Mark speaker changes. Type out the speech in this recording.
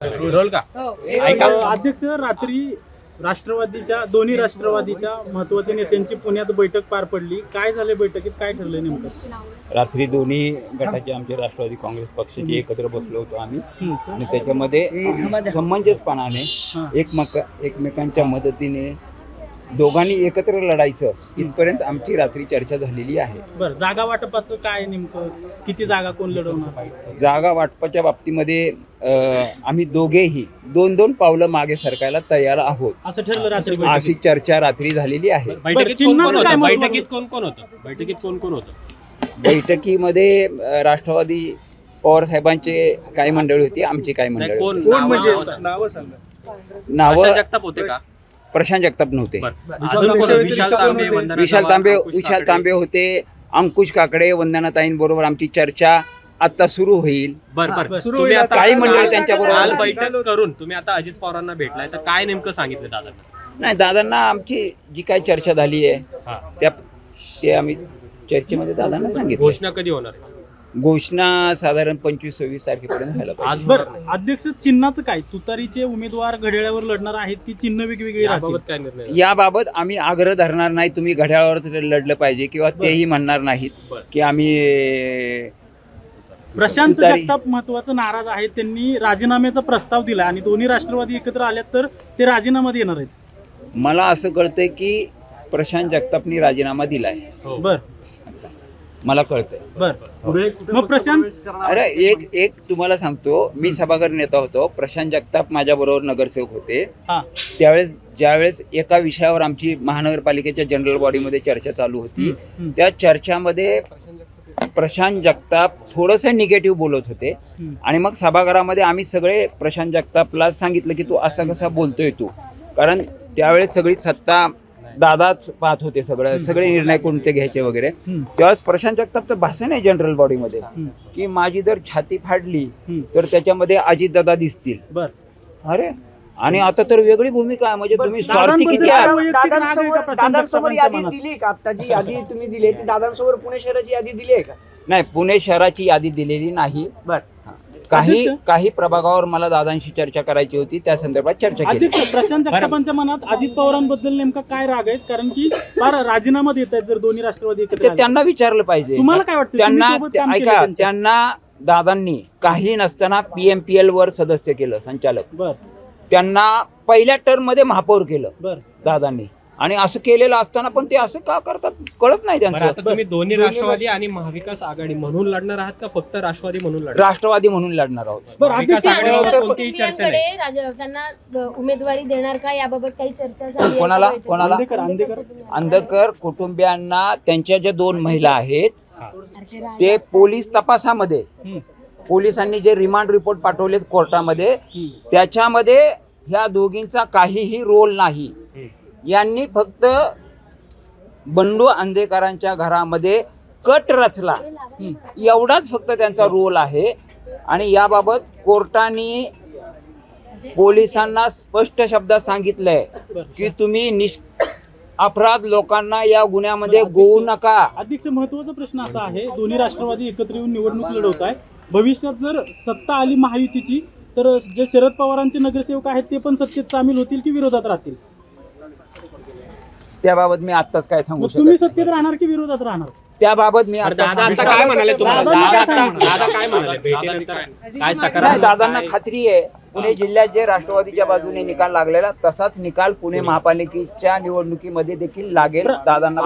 Speaker 1: Role का ऐका
Speaker 2: अध्यक्ष रात्री दोन्ही राष्ट्रवादीच्या महत्वाच्या नेत्यांची पुण्यात बैठक पार पडली. काय झाले बैठकीत, काय ठरलं नेमकं?
Speaker 3: रात्री दोन्ही गटाचे आमचे राष्ट्रवादी काँग्रेस पक्षाचे एकत्र बसलो होतो आम्ही आणि त्याच्यामध्ये समंजसपणाने एकमेकांच्या मदतीने दोघांनी एकत्र लढायचं इथपर्यंत आमची रात्री चर्चा झालेली आहे.
Speaker 2: बरं, जागा वाटपाचं काय नेमकं, किती जागा कोण लढवणार?
Speaker 3: जागा वाटपाच्या बाबतीमध्ये आम्ही दोघेही दोन दोन पावलं मागे सरकायला तयार आहोत
Speaker 2: असं ठरलं रात्री
Speaker 3: अशी चर्चा रात्री झालेली आहे.
Speaker 1: बैठकीत कोण कोण होतं?
Speaker 3: बैठकीमध्ये राष्ट्रवादी पवार साहेबांचे काही मंडळी होती, आमची काही मंडळी होती. नावं
Speaker 1: जगताप होते का?
Speaker 3: प्रशांत जगताप नव्हते. विशाल तांबे होते, अंकुश काकडे, वंदनाताईंबरोबर आमची चर्चा आता सुरू होईल.
Speaker 1: तुम्ही आता
Speaker 3: काही मंडळी त्यांच्याबरोबर
Speaker 1: बैठक करून तुम्ही आता अजित पवारांना भेटलाय, तर काय नेमकं सांगितलं दादा?
Speaker 3: नाही, दादांना आमची जी काही चर्चा झाली आहे ते आम्ही चर्चेमध्ये दादांना सांगितलं.
Speaker 1: घोषणा कधी होणार आहे?
Speaker 3: घोषणा साधारण 25-26 तारखेपर्यंत व्हायला पाहिजे.
Speaker 2: बरं, अध्यक्ष चिन्हाचं काय? तुतारीचे उमेदवार घड्याळावर लढणार आहेत की चिन्ह वेगवेगळी
Speaker 1: याबाबत काय निर्णय?
Speaker 3: याबाबत आम्ही आग्रह धरणार नाही तुम्ही घड्याळावर लढलं पाहिजे किंवा तेही म्हणणार नाहीत की आम्ही
Speaker 2: प्रशांत जगताप महत्वाचं नाराज आहेत. त्यांनी राजीनाम्याचा प्रस्ताव दिला आणि दोन्ही राष्ट्रवादी एकत्र आल्यात तर ते राजीनामा देणार आहेत.
Speaker 3: मला असं कळतंय की प्रशांत जगतापनी राजीनामा दिलाय.
Speaker 2: बर,
Speaker 3: मला कळतंय.
Speaker 2: बर, मग प्रशांत
Speaker 3: अरे एक तुम्हाला सांगतो, मी सभागृह नेता होतो. प्रशांत जगताप माझ्या बरोबर नगरसेवक होते. ज्यावेळेस एका विषयावर आमची महानगरपालिकेच्या जनरल बॉडीमध्ये चर्चा चालू होती, त्या चर्चामध्ये प्रशांत जगताप थोडंसं निगेटिव्ह बोलत होते आणि मग सभागृहामध्ये आम्ही सगळे प्रशांत जगतापला सांगितलं की तू असा कसा बोलतोय तू, कारण त्यावेळेस सगळी सत्ता दादाच पाहत होते, सगळे निर्णय कोणते घ्यायचे वगैरे. तेव्हाच प्रशांत जगतापचं भाषण आहे जनरल बॉडीमध्ये की माझी जर छाती फाडली तर त्याच्यामध्ये अजितदादा दिसतील.
Speaker 2: बर,
Speaker 3: अरे आणि आता तर वेगळी भूमिका आहे, म्हणजे तुम्ही स्वार्थी किती आहात.
Speaker 4: दादांसमोर यादी दिली का? आत्ताची यादी तुम्ही दिली ती दादांसमोर पुणे शहराची यादी दिली आहे का?
Speaker 3: नाही, पुणे शहराची यादी दिलेली नाही. काही प्रभागावर मला दादांशी चर्चा करायची होती, त्या संदर्भात चर्चा केली.
Speaker 2: प्रशांत जगतापांच्या मनात अजित पवारांबद्दल नेमका काय राग आहेत? कारण की राजीनामा देत आहेत जर दोन्ही राष्ट्रवादी एकत्र
Speaker 3: ते त्यांना विचारलं पाहिजे.
Speaker 2: तुम्हाला काय वाटतं?
Speaker 3: त्यांना त्यांना दादांनी काही नसताना PMPL वर सदस्य केलं, संचालक.
Speaker 2: बर,
Speaker 3: त्यांना पहिल्या टर्म मध्ये महापौर केलं दादांनी, आणि असं केलेलं असताना पण ते असं का करतात कळत नाही त्यांचं.
Speaker 1: आता तुम्ही दोन्ही राष्ट्रवादी आणि महाविकास आघाडी म्हणून लढणार आहात का फक्त राष्ट्रवादी म्हणून लढणार?
Speaker 3: राष्ट्रवादी म्हणून लढणार आहोत.
Speaker 1: महाविकास आघाडीवर कोणतीही चर्चा नाही.
Speaker 5: त्यांना उमेदवारी देणार का याबाबत काही चर्चा झाली?
Speaker 3: कोणाला? अंधकर कुटुंबियांना त्यांच्या ज्या 2 महिला आहेत ते पोलीस तपासामध्ये, पोलिसांनी जे रिमांड रिपोर्ट पाठवलेत कोर्टामध्ये, त्याच्यामध्ये ह्या दोघींचा काहीही रोल नाही. यांनी फक्त बंडू अंधेकरांच्या घरामध्ये कट रचला, एवढाच फक्त त्यांचा रोल आहे. आणि याबाबत कोर्टाने पोलिसांना स्पष्ट शब्दात सांगितलंय की तुम्ही अपराध लोकांना या गुन्ह्यामध्ये गोवू नका.
Speaker 2: अध्यक्ष, महत्वाचा प्रश्न असा आहे, दोन्ही राष्ट्रवादी एकत्र येऊन निवडणूक लढवत आहे. भविष्यात जर सत्ता आली महायुतीची तर जे शरद पवारांचे नगरसेवक आहेत ते पण सत्तेत सामील होतील की विरोधात राहतील?
Speaker 3: त्याबाबत मी आत्ताच काय सांगू शकत.
Speaker 2: तुम्ही सत्तेत राहणार की विरोधात राहणार?
Speaker 3: त्याबाबत मी
Speaker 1: दादा आता काय म्हणाले तुम्हाला? दादा काय म्हणाले भेटीनंतर? काय सकारात्मक?
Speaker 3: दादांना खात्री आहे पुणे जिल्ह्यात जे राष्ट्रवादीच्या बाजूने निकाल लागलेला तसाच निकाल पुणे महापालिकेच्या निवडणुकीमध्ये देखील लागेल. दादांना